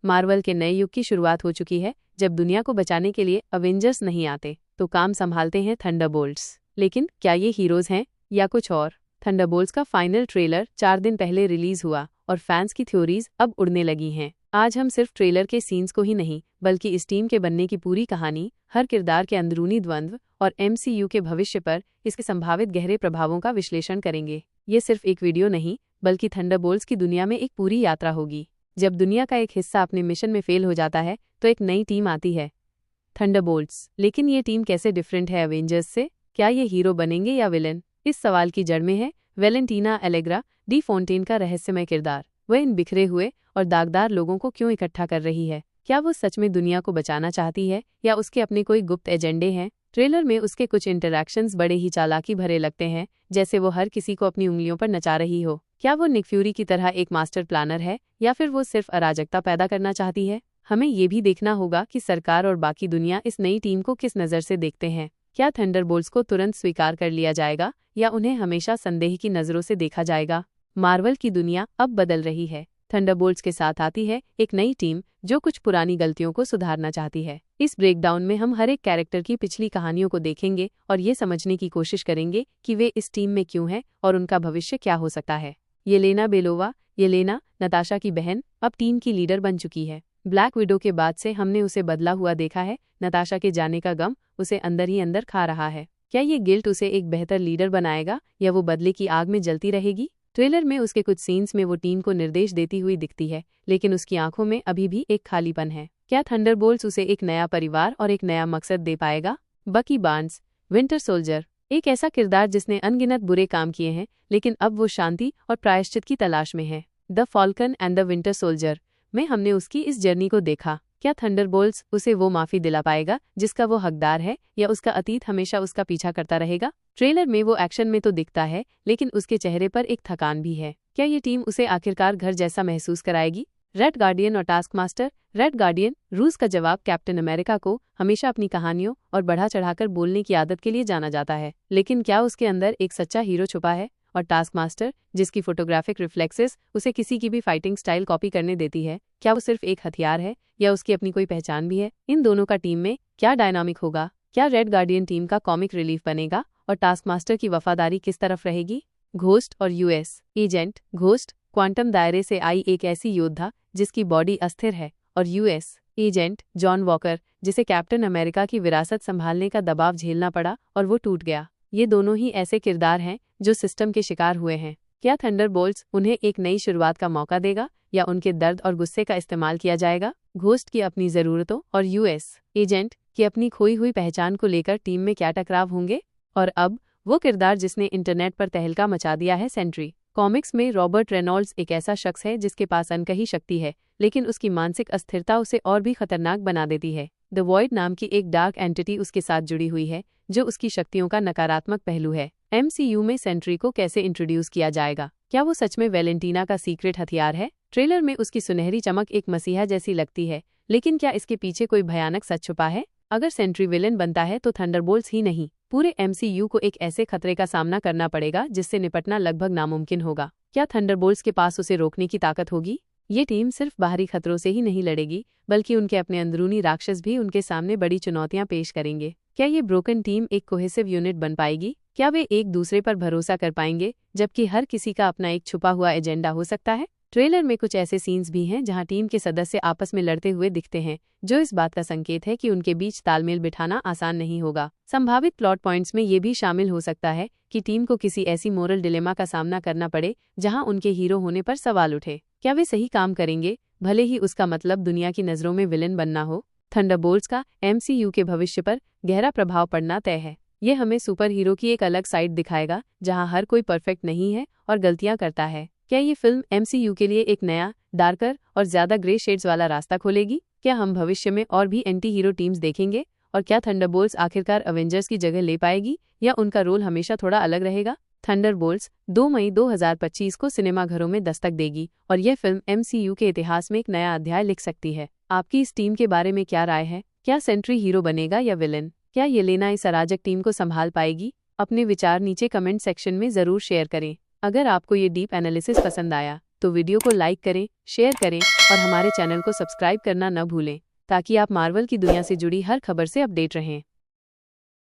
Marvel के नए युग की शुरुआत हो चुकी है, जब दुनिया को बचाने के लिए अवेंजर्स नहीं आते तो काम संभालते हैं थंडरबोल्ट्स। लेकिन क्या ये हीरोज हैं या कुछ और? थंडरबोल्ट्स का फाइनल ट्रेलर 4 दिन पहले रिलीज हुआ और फैंस की थ्योरीज अब उड़ने लगी हैं। आज हम सिर्फ ट्रेलर के सीन्स को ही नहीं, बल्कि इस टीम के बनने की पूरी कहानी, हर किरदार के अंदरूनी द्वंद्व और MCU के भविष्य पर इसके संभावित गहरे प्रभावों का विश्लेषण करेंगे। ये सिर्फ एक वीडियो नहीं, बल्कि थंडरबोल्ट्स की दुनिया में एक पूरी यात्रा होगी। जब दुनिया का एक हिस्सा अपने मिशन में फेल हो जाता है तो एक नई टीम आती है, थंडरबोल्ट्स। लेकिन ये टीम कैसे डिफरेंट है अवेंजर्स से? क्या ये हीरो बनेंगे या विलन? इस सवाल की जड़ में है वैलेंटीना एलेग्रा डी फोंटेन का रहस्यमय किरदार। वह इन बिखरे हुए और दागदार लोगों को क्यों इकट्ठा कर रही है? क्या वो सच में दुनिया को बचाना चाहती है या उसके अपने कोई गुप्त एजेंडे हैं? ट्रेलर में उसके कुछ इंटरैक्शंस बड़े ही चालाकी भरे लगते हैं, जैसे वो हर किसी को अपनी उंगलियों पर नचा रही हो। क्या वो निक फ्यूरी की तरह एक मास्टर प्लानर है या फिर वो सिर्फ अराजकता पैदा करना चाहती है? हमें ये भी देखना होगा कि सरकार और बाकी दुनिया इस नई टीम को किस नज़र से देखते हैं। क्या थंडरबोल्ट्स को तुरंत स्वीकार कर लिया जाएगा या उन्हें हमेशा संदेह की नज़रों से देखा जाएगा? मार्वल की दुनिया अब बदल रही है। थंडरबोल्ट्स के साथ आती है एक नई टीम जो कुछ पुरानी गलतियों को सुधारना चाहती है। इस ब्रेकडाउन में हम हर एक कैरेक्टर की पिछली कहानियों को देखेंगे और ये समझने की कोशिश करेंगे कि वे इस टीम में क्यों हैं और उनका भविष्य क्या हो सकता है। येलेना बेलोवा, येलेना नताशा की बहन, अब टीम की लीडर बन चुकी है। ब्लैक विडो के बाद से हमने उसे बदला हुआ देखा है। नताशा के जाने का गम उसे अंदर ही अंदर खा रहा है। क्या ये गिल्ट उसे एक बेहतर लीडर बनाएगा या वो बदले की आग में जलती रहेगी? ट्रेलर में उसके कुछ सीन्स में वो टीम को निर्देश देती हुई दिखती है, लेकिन उसकी आंखों में अभी भी एक खालीपन है। क्या थंडरबोल्ट्स उसे एक नया परिवार और एक नया मकसद दे पाएगा? बकी बार्न्स, विंटर सोल्जर, एक ऐसा किरदार जिसने अनगिनत बुरे काम किए हैं, लेकिन अब वो शांति और प्रायश्चित की तलाश में है। The Falcon and the winter soldier में हमने उसकी इस जर्नी को देखा। क्या थंडरबोल्ट्स उसे वो माफी दिला पाएगा जिसका वो हकदार है, या उसका अतीत हमेशा उसका पीछा करता रहेगा? ट्रेलर में वो एक्शन में तो दिखता है, लेकिन उसके चेहरे पर एक थकान भी है। क्या ये टीम उसे आखिरकार घर जैसा महसूस कराएगी? रेड गार्डियन और टास्क मास्टर। रेड गार्डियन, रूस का जवाब, कैप्टन अमेरिका को हमेशा अपनी कहानियों और बढ़ा चढ़ाकर बोलने की आदत के लिए जाना जाता है, लेकिन क्या उसके अंदर एक सच्चा हीरो छुपा है? और टास्क मास्टर, जिसकी फोटोग्राफिक रिफ्लेक्सेस उसे किसी की भी फाइटिंग स्टाइल कॉपी करने देती है, क्या वो सिर्फ एक हथियार है या उसकी अपनी कोई पहचान भी है? इन दोनों का टीम में क्या डायनामिक होगा? क्या रेड गार्डियन टीम का कॉमिक रिलीफ बनेगा और टास्क मास्टर की वफादारी किस तरफ रहेगी? घोस्ट और US एजेंट। घोस्ट, क्वांटम दायरे से आई एक ऐसी योद्धा जिसकी बॉडी अस्थिर है, और US एजेंट जॉन वॉकर, जिसे कैप्टन अमेरिका की विरासत संभालने का दबाव झेलना पड़ा और वो टूट गया। ये दोनों ही ऐसे किरदार हैं जो सिस्टम के शिकार हुए हैं। क्या थंडरबोल्ट्स उन्हें एक नई शुरुआत का मौका देगा या उनके दर्द और गुस्से का इस्तेमाल किया जाएगा? घोस्ट की अपनी ज़रूरतों और US एजेंट की अपनी खोई हुई पहचान को लेकर टीम में क्या टकराव होंगे? और अब वो किरदार जिसने इंटरनेट पर तहलका मचा दिया है, सेंट्री। कॉमिक्स में रॉबर्ट रेनॉल्ड्स एक ऐसा शख्स है जिसके पास अनकही शक्ति है, लेकिन उसकी मानसिक अस्थिरता उसे और भी खतरनाक बना देती है। द वॉइड नाम की एक डार्क एंटिटी उसके साथ जुड़ी हुई है, जो उसकी शक्तियों का नकारात्मक पहलू है। MCU में सेंट्री को कैसे इंट्रोड्यूस किया जाएगा? क्या वो सच में वैलेंटीना का सीक्रेट हथियार है? ट्रेलर में उसकी सुनहरी चमक एक मसीहा जैसी लगती है, लेकिन क्या इसके पीछे कोई भयानक सच छुपा है? अगर सेंट्री विलेन बनता है तो थंडरबोल्ट्स ही नहीं, पूरे MCU को एक ऐसे खतरे का सामना करना पड़ेगा जिससे निपटना लगभग नामुमकिन होगा। क्या थंडरबोल्ट्स के पास उसे रोकने की ताकत होगी? ये टीम सिर्फ बाहरी खतरों से ही नहीं लड़ेगी, बल्कि उनके अपने अंदरूनी राक्षस भी उनके सामने बड़ी चुनौतियां पेश करेंगे। क्या ये ब्रोकन टीम एक कोहेसिव यूनिट बन पाएगी? क्या वे एक दूसरे पर भरोसा कर पाएंगे, जबकि हर किसी का अपना एक छुपा हुआ एजेंडा हो सकता है? ट्रेलर में कुछ ऐसे सीन्स भी हैं जहां टीम के सदस्य आपस में लड़ते हुए दिखते हैं, जो इस बात का संकेत है कि उनके बीच तालमेल बिठाना आसान नहीं होगा। संभावित प्लॉट पॉइंट्स में ये भी शामिल हो सकता है कि टीम को किसी ऐसी मोरल डिलेमा का सामना करना पड़े जहां उनके हीरो होने पर सवाल उठे। क्या वे सही काम करेंगे, भले ही उसका मतलब दुनिया की नज़रों में विलेन बनना हो? थंडरबोल्ट्स का MCU के भविष्य पर गहरा प्रभाव पड़ना तय है। ये हमें सुपर हीरो की एक अलग साइड दिखाएगा, जहां हर कोई परफेक्ट नहीं है और गलतियां करता है। क्या ये फिल्म MCU के लिए एक नया, डार्कर और ज्यादा ग्रे शेड्स वाला रास्ता खोलेगी? क्या हम भविष्य में और भी एंटी हीरो टीम्स देखेंगे? और क्या थंडरबोल्ट्स आखिरकार अवेंजर्स की जगह ले पाएगी या उनका रोल हमेशा थोड़ा अलग रहेगा? थंडरबोल्ट्स 2 मई 2025 को सिनेमाघरों में दस्तक देगी और यह फिल्म MCU के इतिहास में एक नया अध्याय लिख सकती है। आपकी इस टीम के बारे में क्या राय है? क्या सेंट्री हीरो बनेगा या विलेन? क्या येलेना इस अराजक टीम को संभाल पाएगी? अपने विचार नीचे कमेंट सेक्शन में जरूर शेयर करें। अगर आपको ये डीप एनालिसिस पसंद आया तो वीडियो को लाइक करें, शेयर करें और हमारे चैनल को सब्सक्राइब करना न भूलें ताकि आप मार्वल की दुनिया से जुड़ी हर खबर से अपडेट रहें।